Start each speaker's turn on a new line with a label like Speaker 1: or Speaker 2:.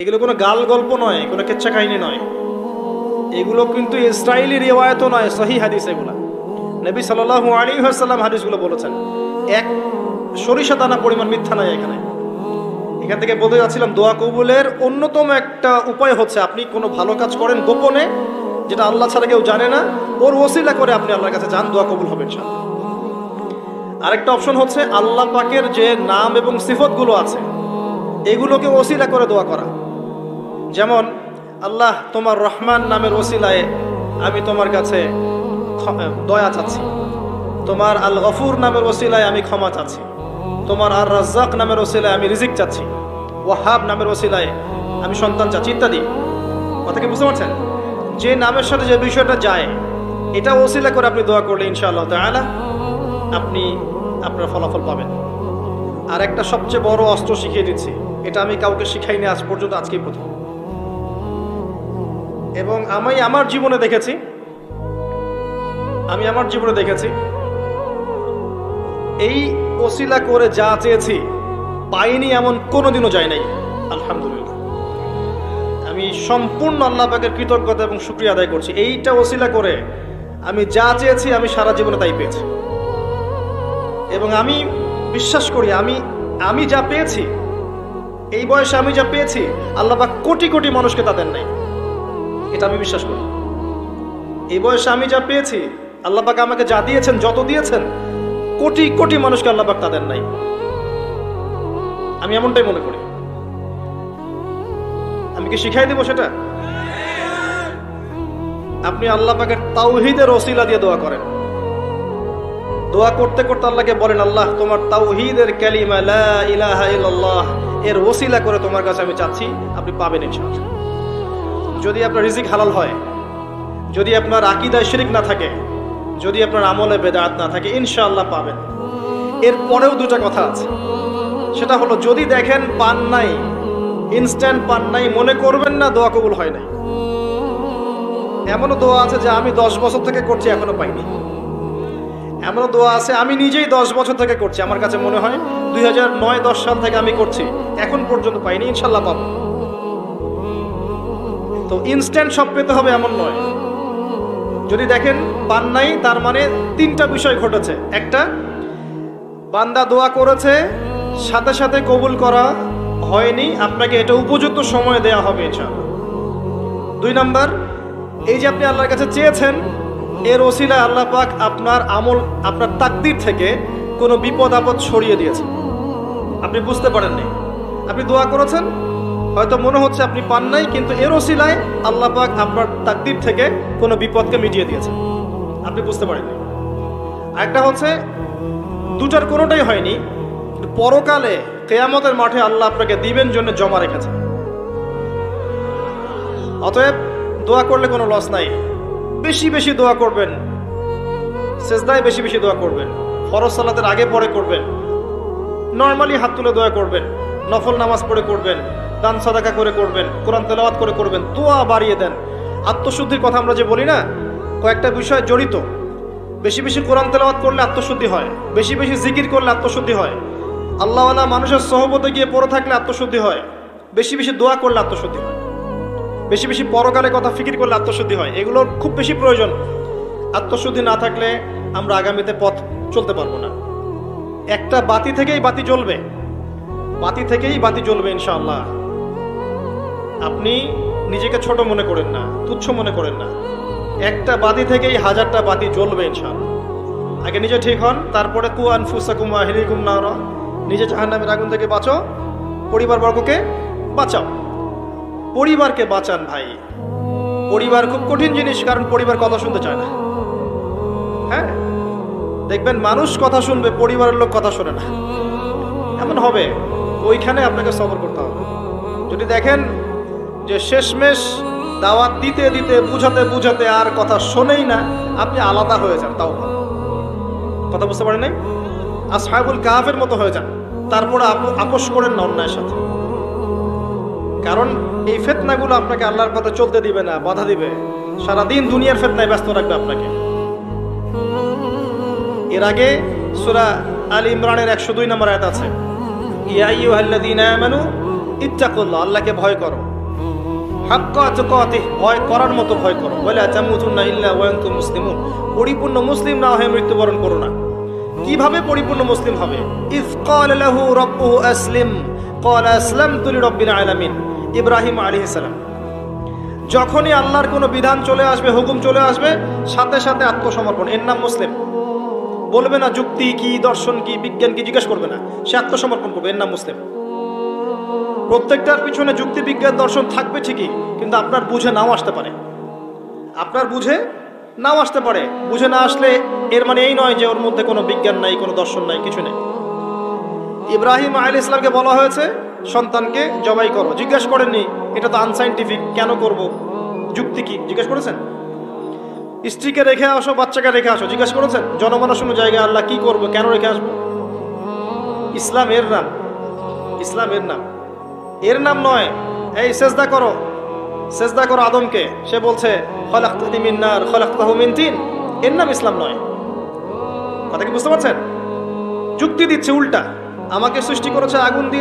Speaker 1: এগুলো কোনো গাল গল্প নয়, কোনো কেচ্ছা কাহিনী নয়, এগুলো কিন্তু ইসরায়েলি রিওয়ায়াতও নয়, সহিহ হাদিস। এগুলা নবী সাল্লাল্লাহু আলাইহি ওয়াসাল্লাম হাদিসগুলো বলেছেন, এক সরিষা দানা পরিমাণ মিথ্যা নাই এখানে। এখান থেকে বলতে যাচ্ছিলাম, দোয়া কবুলের অন্যতম একটা উপায় হচ্ছে আপনি কোনো ভালো কাজ করেন গোপনে, যেটা আল্লাহ ছাড়া কেউ জানে না, ওর ওসিলা করে আপনি আল্লাহর কাছে যান, দোয়া কবুল হবে ইনশাআল্লাহ। আরেকটা অপশন হচ্ছে আল্লাহ পাকের যে নাম এবং সিফতগুলো আছে এগুলোকে ওসিলা করে দোয়া করা। যেমন আল্লাহ তোমার রহমান নামের ওসিলায় আমি তোমার কাছে দয়া চাচ্ছি, তোমার আল গফুর নামের ওসিলায় আমি ক্ষমা চাচ্ছি, তোমার আর রাজ্জাক নামের ওসিলায় আমি রিজিক চাচ্ছি, ওয়াহাব নামের ওসিলায় আমি সন্তান চাচ্ছি, ইত্যাদি। কথা কি বুঝতে পারছেন? যে নামের সাথে যে বিষয়টা যায় এটা ওসিলা করে আপনি দোয়া করলে ইনশাআল্লাহ তাআলা আপনি আপনার ফলাফল পাবেন। আর একটা সবচেয়ে বড় অস্ত্র শিখিয়ে দিচ্ছি, এটা আমি কাউকে শিখাইনি আজ পর্যন্ত, আজকেই প্রথম। এবং আমি আমার জীবনে দেখেছি এই ওসিলা করে যা চেয়েছি পাইনি এমন কোনোদিনও যায় নাই, আলহামদুলিল্লাহ। আমি সম্পূর্ণ আল্লাহ পাকের কৃতজ্ঞতা এবং শুকরিয়া আদায় করছি। এইটা ওসিলা করে আমি যা চেয়েছি আমি সারা জীবনে তাই পেয়েছি। এবং আমি বিশ্বাস করি আমি যা পেয়েছি, এই বয়সে আমি যা পেয়েছি আল্লাহ পাক কোটি কোটি মানুষকে তা দেন নাই, এটা আমি বিশ্বাস করি। এই বয়সে আমি যা পেয়েছি আল্লাহ পাক আমাকে যা দিয়েছেন, যত দিয়েছেন, কোটি কোটি মানুষকে আল্লাহ পাক তা দেন নাই, আমি এমনটাই মনে করি। আমি কি শিখাই দেব সেটা? আপনি আল্লাহ পাকের তাওহীদের ওসিলা দিয়ে দোয়া করেন। দোয়া করতে করতে আল্লাহকে বলেন, আল্লাহ তোমার তাওহীদের কালিমা লা ইলাহা ইল্লাল্লাহ এর ওসিলা করে তোমার কাছে আমি চাচ্ছি, আপনি পাবেন ইনশাআল্লাহ। যদি আপনার রিজিক হালাল হয়, যদি আপনার আকীদায় শিরক না থাকে, যদি আপনার আমলে বেদাত না থাকে, ইনশাআল্লাহ পাবেন। এরপরেও দুটা কথা আছে, সেটা হলো যদি দেখেন পান নাই, ইনস্ট্যান্ট পান নাই, মনে করবেন না দোয়া কবুল হয় নাই। এমনও দোয়া আছে যে আমি 10 বছর থেকে করছি এখনো পাইনি। এমনও দোয়া আছে আমি নিজেই 10 বছর থেকে করছি, আমার কাছে মনে হয় 2009-10 সাল থেকে আমি করছি, এখন পর্যন্ত পাইনি, ইনশাআল্লাহ পাবো। তো ইনস্ট্যান্ট সব পেতে হবে এমন নয়। যদি দেখেন পান নাই, তার মানে 3টা বিষয় ঘটেছে। একটা, বান্দা দোয়া করেছে, সাথে সাথে কবুল করা হয়নি, আপনাকে এটা উপযুক্ত সময় দেয়া হবে ইনশাআল্লাহ। 2 নাম্বার, এই যে আপনি আল্লাহর কাছে চেয়েছেন, এর ওসিলায় আল্লাহ পাক আপনার আমল, আপনার তাকদীর থেকে কোনো বিপদ আপদ সরিয়ে দিয়েছে, আপনি বুঝতে পারেননি। আপনি দোয়া করেছেন, হয়তো মনে হচ্ছে আপনি পান নাই, কিন্তু এর ওসিলায় আল্লাহ পাক আপনার তাকদীর থেকে কোনো বিপদকে মিটিয়ে দিয়েছে, আপনি বুঝতে পারেননি। একটা হচ্ছে দুটার কোনোটাই হয়নি, পরকালে কিয়ামতের মাঠে আল্লাহ আপনাকে দিবেন জন্য জমা রেখেছে। অতএব দোয়া করলে কোনো লস নাই। বেশি বেশি দোয়া করবেন, সেজদায় বেশি বেশি দোয়া করবেন, ফরজ সালাতের আগে পরে করবেন, নরমালি হাত তুলে দোয়া করবেন, নফল নামাজ পড়ে করবেন, দান সাদাকা করে করবেন, কোরআন তেলাওয়াত করে করবেন, দোয়া বাড়িয়ে দেন। আত্মশুদ্ধির কথা আমরা যে বলি না, কয়েকটা বিষয় জড়িত। বেশি বেশি কোরআন তেলাওয়াত করলে আত্মশুদ্ধি হয়, বেশি বেশি জিকির করলে আত্মশুদ্ধি হয়, আল্লাহওয়ালা মানুষের সহবতে গিয়ে পড়ে থাকলে আত্মশুদ্ধি হয়, বেশি বেশি দোয়া করলে আত্মশুদ্ধি হয়, বেশি বেশি পরকালের কথা ফিকির করলে আত্মশুদ্ধি হয়। এগুলোর খুব বেশি প্রয়োজন। আত্মশুদ্ধি না থাকলে আমরা আগামীতে পথ চলতে পারবো না। একটা বাতি থেকেই বাতি জ্বলবে, বাতি থেকেই বাতি জ্বলবে ইনশাআল্লাহ। আপনি নিজেকে ছোট মনে করেন না, তুচ্ছ মনে করেন না, একটা বাতি থেকেই 1000টা বাতি জ্বলবে ইনশাআল্লাহ। আগে নিজে ঠিক হন, তারপরে কু আনফুসাকুম ওয়া আহলিকুম নারা, নিজে জাহান্নামের আগুন থেকে বাঁচো, পরিবারবর্গকে বাঁচাও। পরিবারকে বাঁচান ভাই। পরিবার খুব কঠিন জিনিস, কারণ পরিবার কথা শুনতে চায় না। হ্যাঁ, দেখবেন মানুষ কথা শুনবে, পরিবারের লোক কথা শোনে না, এমন হবে। ওইখানে আপনাকে সবর করতে হবে। যদি দেখেন যে শেষমেশ দাওয়াত দিতে দিতে বুঝাতে বুঝাতে আর কথা শোনেই না, আপনি আলাদা হয়ে যান, তাও কথা বুঝতে পারেন নাই, আসহাবুল কাহাফের মতো হয়ে যান, তারপরে আপোষ করেন না অন্যায়ের সাথে। কারণ এই ফিতনাগুলো আপনাকে আল্লাহর পথে চলতে দিবে না, বাধা দিবে, সারাদিন দুনিয়ার ফিতনায় ব্যস্ত রাখবে আপনাকে। এর আগে সূরা আল ইমরানের 102 নম্বর আয়াত আছে, ইয়া আইয়ুহাল্লাযীনা আমানু ইত্তাকুল্লাহ, আল্লাহকে ভয় করো। হাক্কা তুকাতিহ, ভয় করার মতো ভয় করো। ওয়ালা তামুতুন্না ইল্লা ওয়া আনতুম মুসলিমুন, পরিপূর্ণ মুসলিম না হয়ে মৃত্যুবরণ করো না। কিভাবে পরিপূর্ণ মুসলিম হবে? ইয ক্বালা লাহু রাব্বুহু আসলিম ক্বালা আসলামতু লিরাব্বিল আলামিন। ইব্রাহিম আলাইহিস সালাম যখনই আল্লাহর কোনো বিধান চলে আসবে, হুকুম চলে আসবে, সাথে সাথে আত্মসমর্পণ, এর নাম মুসলিম। বলবে না যুক্তি কি, দর্শন কি, বিজ্ঞান কি, জিজ্ঞেস করবে না, সে আত্মসমর্পণ করবে, এর নাম মুসলিম। প্রত্যেকটার পিছনে যুক্তি, বিজ্ঞান, দর্শন থাকবে ঠিকই, কিন্তু আপনার বুঝে নাও আসতে পারে, আপনার বুঝে নাও আসতে পারে। বুঝে না আসলে এর মানে এই নয় যে ওর মধ্যে কোনো বিজ্ঞান নাই, কোনো দর্শন নাই, কিছু নেই। ইব্রাহিম আলাইহিস সালামকে বলা হয়েছে সন্তানকে জবাই করো, জিজ্ঞেস করেননি এটা তো আনসাইন্টিফিক, কেন করব, যুক্তি কি, জিজ্ঞেস করেছেন? স্ত্রীকে রেখে আসো, বাচ্চাকে রেখে আসো, জিজ্ঞেস করেছেন? জনমানসূন্য জায়গায় আল্লাহ কি করবো, কেন রেখে আসবো? ইসলাম এর নাম, ইসলাম এর নাম, এর নাম নয় এই সেজদা করো, সেজদা করো আদমকে, সে বলছে খলাকতানি মিন নার খলাকতাহু মিন তিন, এর নাম ইসলাম নয়। কথা কি বুঝতে পারছেন? যুক্তি দিচ্ছে উল্টা, আমাকে সৃষ্টি করেছে আগুন দিয়ে।